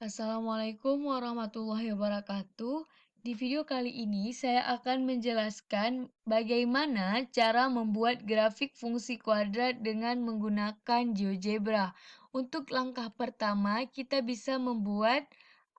Assalamualaikum warahmatullahi wabarakatuh. Di video kali ini saya akan menjelaskan bagaimana cara membuat grafik fungsi kuadrat dengan menggunakan GeoGebra. Untuk langkah pertama, kita bisa membuat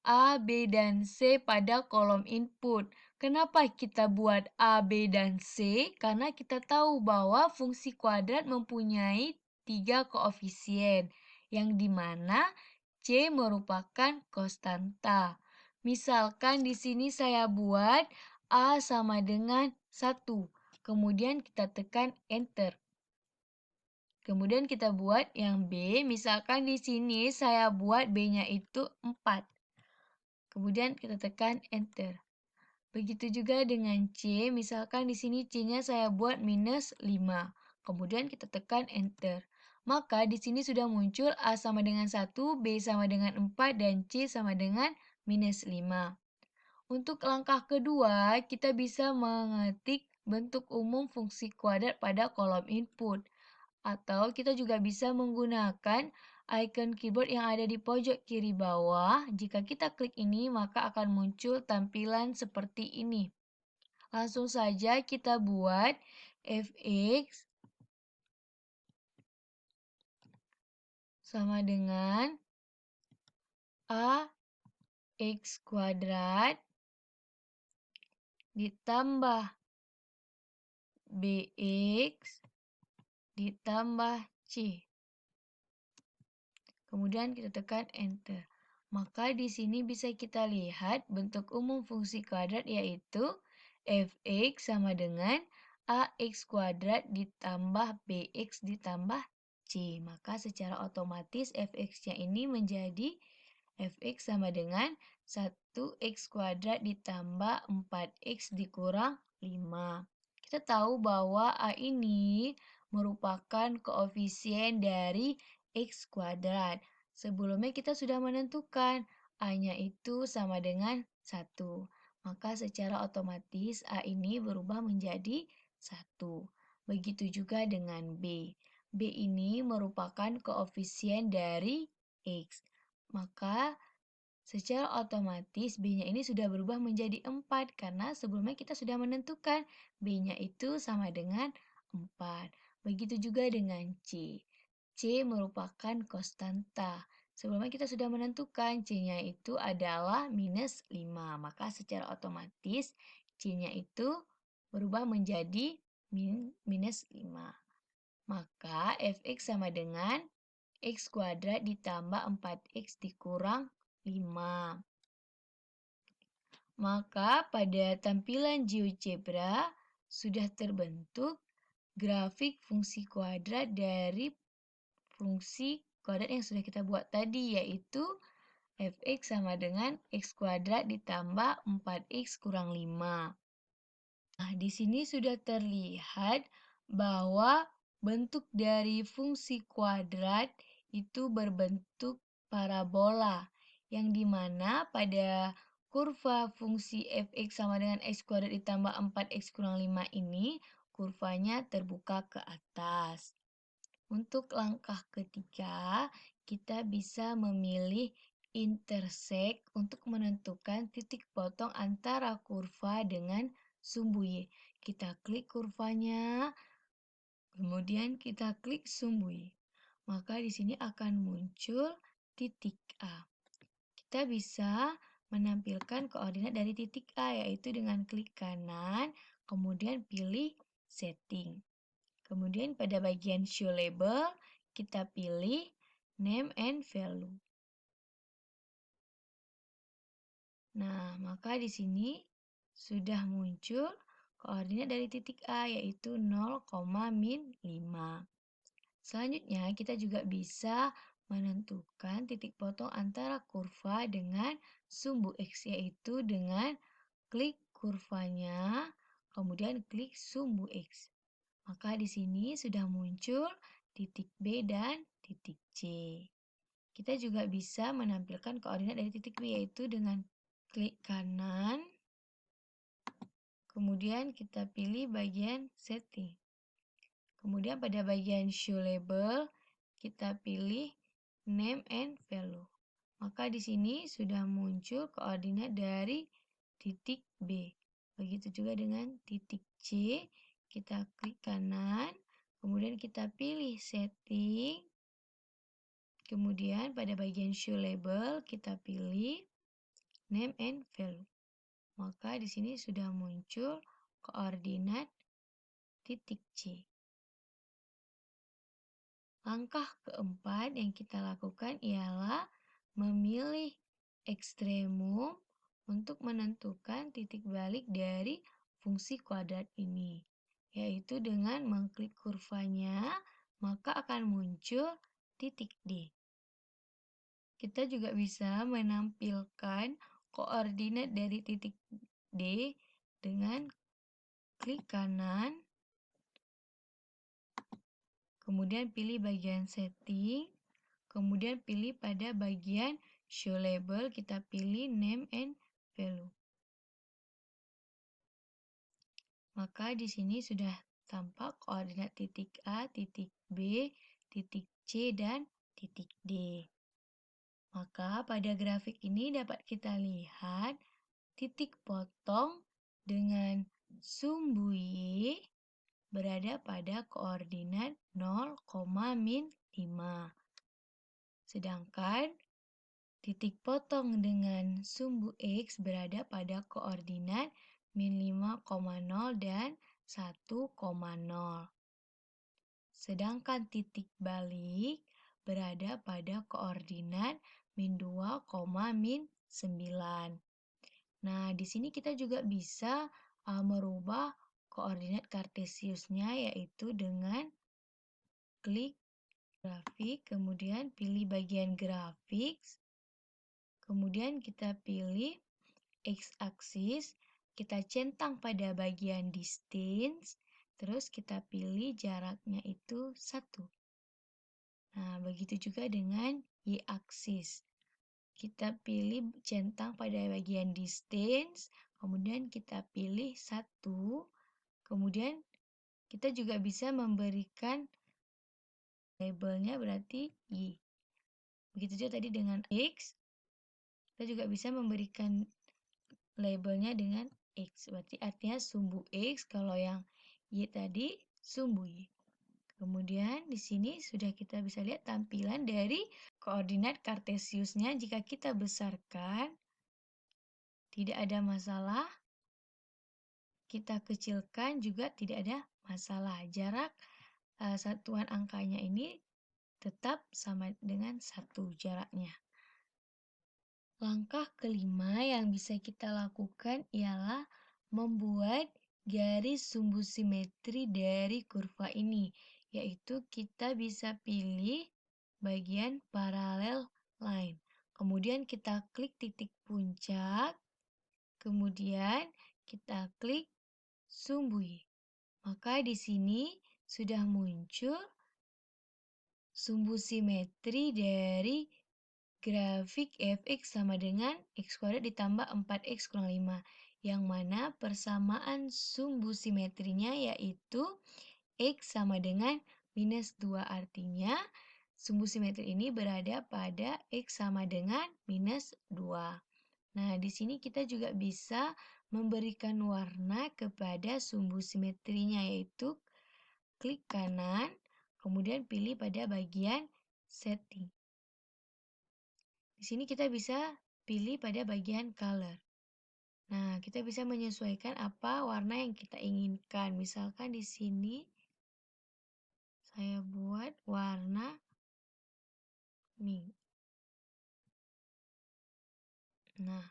A, B, dan C pada kolom input. Kenapa kita buat A, B, dan C? Karena kita tahu bahwa fungsi kuadrat mempunyai 3 koefisien, yang dimana C merupakan konstanta. Misalkan di sini saya buat A sama dengan 1. Kemudian kita tekan enter. Kemudian kita buat yang B, misalkan di sini saya buat B-nya itu 4. Kemudian kita tekan enter. Begitu juga dengan C, misalkan di sini C-nya saya buat minus 5. Kemudian kita tekan enter. Maka di sini sudah muncul A sama dengan 1, B sama dengan 4, dan C sama dengan minus 5. Untuk langkah kedua, kita bisa mengetik bentuk umum fungsi kuadrat pada kolom input. Atau kita juga bisa menggunakan icon keyboard yang ada di pojok kiri bawah. Jika kita klik ini, maka akan muncul tampilan seperti ini. Langsung saja kita buat fx sama dengan ax kuadrat ditambah bx ditambah c. Kemudian kita tekan enter. Maka di sini bisa kita lihat bentuk umum fungsi kuadrat yaitu fx sama dengan ax kuadrat ditambah bx ditambah c. Maka secara otomatis fx-nya ini menjadi fx sama dengan 1x kuadrat ditambah 4x dikurang 5. Kita tahu bahwa A ini merupakan koefisien dari x kuadrat. Sebelumnya kita sudah menentukan A-nya itu sama dengan 1. Maka secara otomatis A ini berubah menjadi 1. Begitu juga dengan B. B ini merupakan koefisien dari X. Maka secara otomatis B-nya ini sudah berubah menjadi 4 karena sebelumnya kita sudah menentukan B-nya itu sama dengan 4. Begitu juga dengan C. C merupakan konstanta. Sebelumnya kita sudah menentukan C-nya itu adalah minus 5. Maka secara otomatis C-nya itu berubah menjadi minus 5. Maka fx sama dengan x kuadrat ditambah 4x dikurang 5. Maka pada tampilan GeoGebra sudah terbentuk grafik fungsi kuadrat dari fungsi kuadrat yang sudah kita buat tadi, yaitu fx sama dengan x kuadrat ditambah 4x kurang 5. Nah, di sini sudah terlihat bahwa bentuk dari fungsi kuadrat itu berbentuk parabola, yang dimana pada kurva fungsi fx sama dengan x kuadrat ditambah 4x kurang 5 ini, kurvanya terbuka ke atas. Untuk langkah ketiga, kita bisa memilih intersect untuk menentukan titik potong antara kurva dengan sumbu Y. Kita klik kurvanya, kemudian kita klik sumbu Y. Maka di sini akan muncul titik A. Kita bisa menampilkan koordinat dari titik A, yaitu dengan klik kanan, kemudian pilih setting. Kemudian pada bagian show label, kita pilih name and value. Nah, maka di sini sudah muncul koordinat dari titik A, yaitu 0, min 5. Selanjutnya, kita juga bisa menentukan titik potong antara kurva dengan sumbu X, yaitu dengan klik kurvanya, kemudian klik sumbu X. Maka di sini sudah muncul titik B dan titik C. Kita juga bisa menampilkan koordinat dari titik B, yaitu dengan klik kanan, kemudian kita pilih bagian setting. Kemudian pada bagian show label, kita pilih name and value. Maka di sini sudah muncul koordinat dari titik B. Begitu juga dengan titik C, kita klik kanan, kemudian kita pilih setting, kemudian pada bagian show label kita pilih name and value. Maka di sini sudah muncul koordinat titik C. Langkah keempat yang kita lakukan ialah memilih ekstremum untuk menentukan titik balik dari fungsi kuadrat ini, yaitu dengan mengklik kurvanya, maka akan muncul titik D. Kita juga bisa menampilkan koordinat dari titik D dengan klik kanan, kemudian pilih bagian setting, kemudian pilih pada bagian show label, kita pilih name and value. Maka di sini sudah tampak koordinat titik A, titik B, titik C, dan titik D. Maka pada grafik ini dapat kita lihat titik potong dengan sumbu Y berada pada koordinat 0, min 5. Sedangkan titik potong dengan sumbu X berada pada koordinat min 5,0 dan 1,0. Sedangkan titik balik berada pada koordinat min 2, min 9. Nah, di sini kita juga bisa merubah koordinat kartesiusnya, yaitu dengan klik grafik, kemudian pilih bagian grafik, kemudian kita pilih x-aksis, kita centang pada bagian distance, terus kita pilih jaraknya itu 1. Nah, begitu juga dengan y-aksis. Kita pilih centang pada bagian distance, kemudian kita pilih 1, kemudian kita juga bisa memberikan labelnya berarti Y. Begitu juga tadi dengan X, kita juga bisa memberikan labelnya dengan X. Berarti artinya sumbu X, kalau yang Y tadi sumbu Y. Kemudian di sini sudah kita bisa lihat tampilan dari koordinat kartesiusnya. Jika kita besarkan, tidak ada masalah. Kita kecilkan juga tidak ada masalah. Jarak satuan angkanya ini tetap sama dengan 1 jaraknya. Langkah kelima yang bisa kita lakukan ialah membuat garis sumbu simetri dari kurva ini, yaitu kita bisa pilih bagian parallel line. Kemudian kita klik titik puncak, kemudian kita klik sumbu Y. Maka di sini sudah muncul sumbu simetri dari grafik fx sama dengan x kuadrat ditambah 4x kurang 5. Yang mana persamaan sumbu simetrinya yaitu x sama dengan minus 2. Artinya sumbu simetri ini berada pada x sama dengan minus 2. Nah, di sini kita juga bisa memberikan warna kepada sumbu simetrinya, yaitu klik kanan, kemudian pilih pada bagian setting. Di sini kita bisa pilih pada bagian color. Nah, kita bisa menyesuaikan apa warna yang kita inginkan. Misalkan di sini saya buat warna mink. Nah,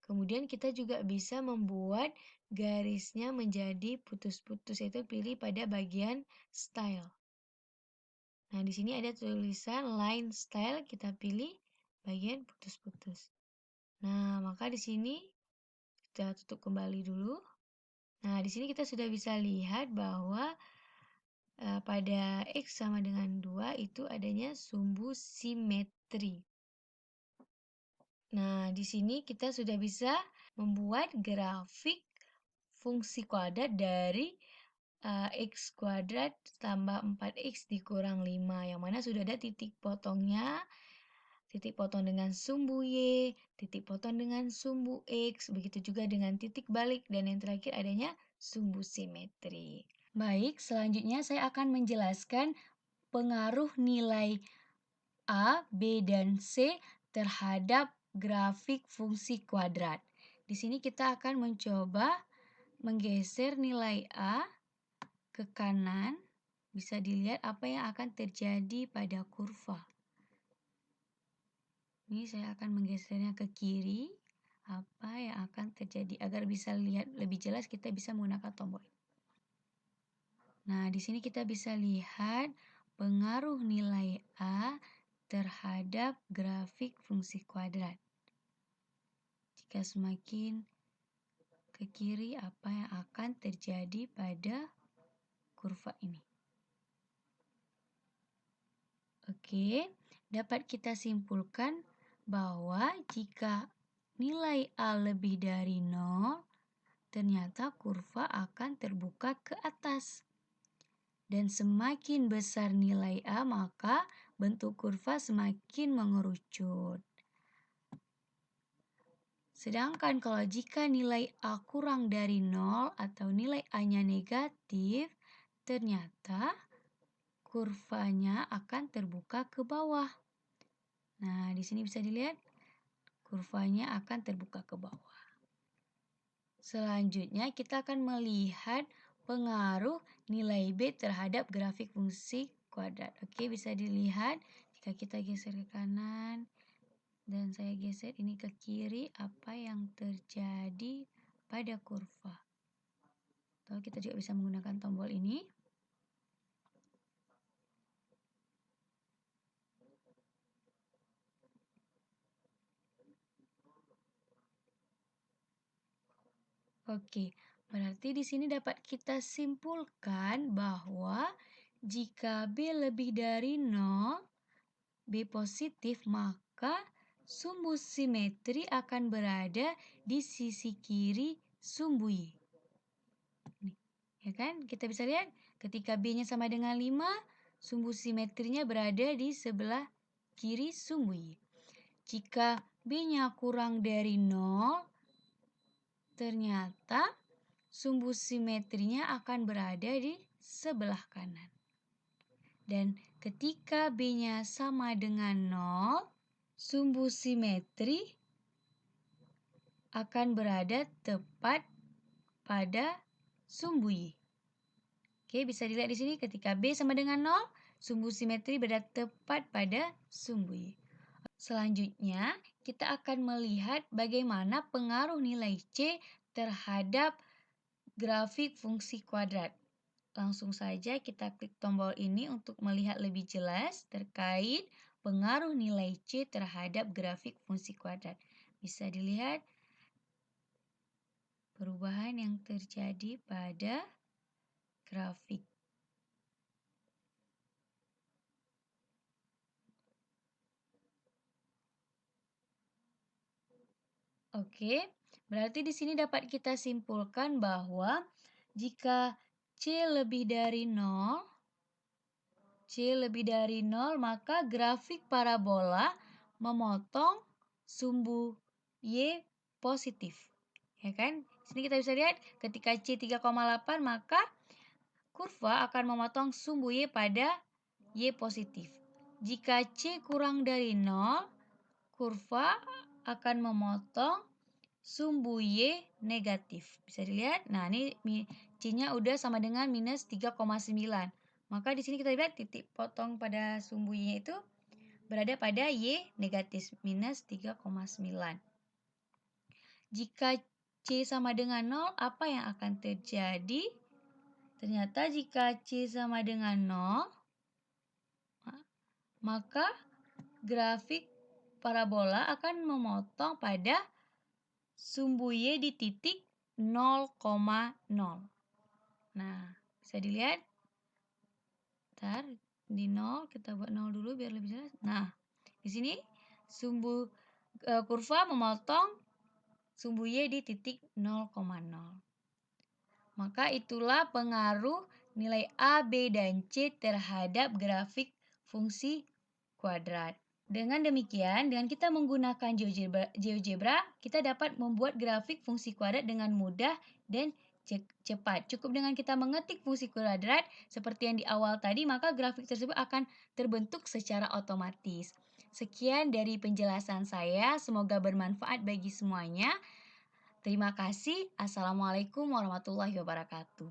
kemudian kita juga bisa membuat garisnya menjadi putus-putus, yaitu pilih pada bagian style. Nah, di sini ada tulisan line style, kita pilih bagian putus-putus. Nah, maka di sini kita tutup kembali dulu. Nah, di sini kita sudah bisa lihat bahwa pada X sama dengan 2 itu adanya sumbu simetri. Nah, di sini kita sudah bisa membuat grafik fungsi kuadrat dari X kuadrat tambah 4X dikurang 5, yang mana sudah ada titik potongnya, titik potong dengan sumbu Y, titik potong dengan sumbu X, begitu juga dengan titik balik, dan yang terakhir adanya sumbu simetri. Baik, selanjutnya saya akan menjelaskan pengaruh nilai A, B, dan C terhadap grafik fungsi kuadrat. Di sini kita akan mencoba menggeser nilai A ke kanan. Bisa dilihat apa yang akan terjadi pada kurva. Ini saya akan menggesernya ke kiri. Apa yang akan terjadi? Agar bisa lihat lebih jelas, kita bisa menggunakan tombol. Nah, di sini kita bisa lihat pengaruh nilai A terhadap grafik fungsi kuadrat. Jika semakin ke kiri, apa yang akan terjadi pada kurva ini? Oke, dapat kita simpulkan bahwa jika nilai A lebih dari 0, ternyata kurva akan terbuka ke atas. Dan semakin besar nilai A, maka bentuk kurva semakin mengerucut. Sedangkan kalau jika nilai A kurang dari 0 atau nilai A-nya negatif, ternyata kurvanya akan terbuka ke bawah. Nah, di sini bisa dilihat kurvanya akan terbuka ke bawah. Selanjutnya kita akan melihat pengaruh nilai B terhadap grafik fungsi kuadrat. Oke, bisa dilihat jika kita geser ke kanan dan saya geser ini ke kiri, apa yang terjadi pada kurva. Atau kita juga bisa menggunakan tombol ini. Oke, berarti di sini dapat kita simpulkan bahwa jika B lebih dari 0, B positif, maka sumbu simetri akan berada di sisi kiri sumbu Y. Nih, ya kan? Kita bisa lihat ketika B-nya sama dengan 5, sumbu simetrinya berada di sebelah kiri sumbu Y. Jika B-nya kurang dari 0, ternyata sumbu simetrinya akan berada di sebelah kanan. Dan ketika B-nya sama dengan 0, sumbu simetri akan berada tepat pada sumbu Y. Oke, bisa dilihat di sini ketika B sama dengan 0, sumbu simetri berada tepat pada sumbu Y. Selanjutnya, kita akan melihat bagaimana pengaruh nilai C terhadap grafik fungsi kuadrat. Langsung saja kita klik tombol ini untuk melihat lebih jelas terkait pengaruh nilai C terhadap grafik fungsi kuadrat. Bisa dilihat perubahan yang terjadi pada grafik. Oke, berarti di sini dapat kita simpulkan bahwa jika C lebih dari 0, maka grafik parabola memotong sumbu Y positif. Ya kan? Sini kita bisa lihat ketika C 3,8 maka kurva akan memotong sumbu Y pada Y positif. Jika C kurang dari 0, kurva akan memotong sumbu Y negatif. Bisa dilihat. Nah, ini C-nya udah sama dengan minus 3,9. Maka di sini kita lihat titik potong pada sumbu Y itu berada pada Y negatif minus 3,9. Jika C sama dengan 0, apa yang akan terjadi? Ternyata jika C sama dengan 0, maka grafik parabola akan memotong pada sumbu Y di titik 0,0. Nah, bisa dilihat. Bentar, di 0 kita buat 0 dulu biar lebih jelas. Nah, di sini sumbu kurva memotong sumbu Y di titik 0,0. Maka itulah pengaruh nilai A, B, dan C terhadap grafik fungsi kuadrat. Dengan demikian, dengan kita menggunakan GeoGebra, kita dapat membuat grafik fungsi kuadrat dengan mudah dan cepat. Cukup dengan kita mengetik fungsi kuadrat seperti yang di awal tadi, maka grafik tersebut akan terbentuk secara otomatis. Sekian dari penjelasan saya, semoga bermanfaat bagi semuanya. Terima kasih. Assalamualaikum warahmatullahi wabarakatuh.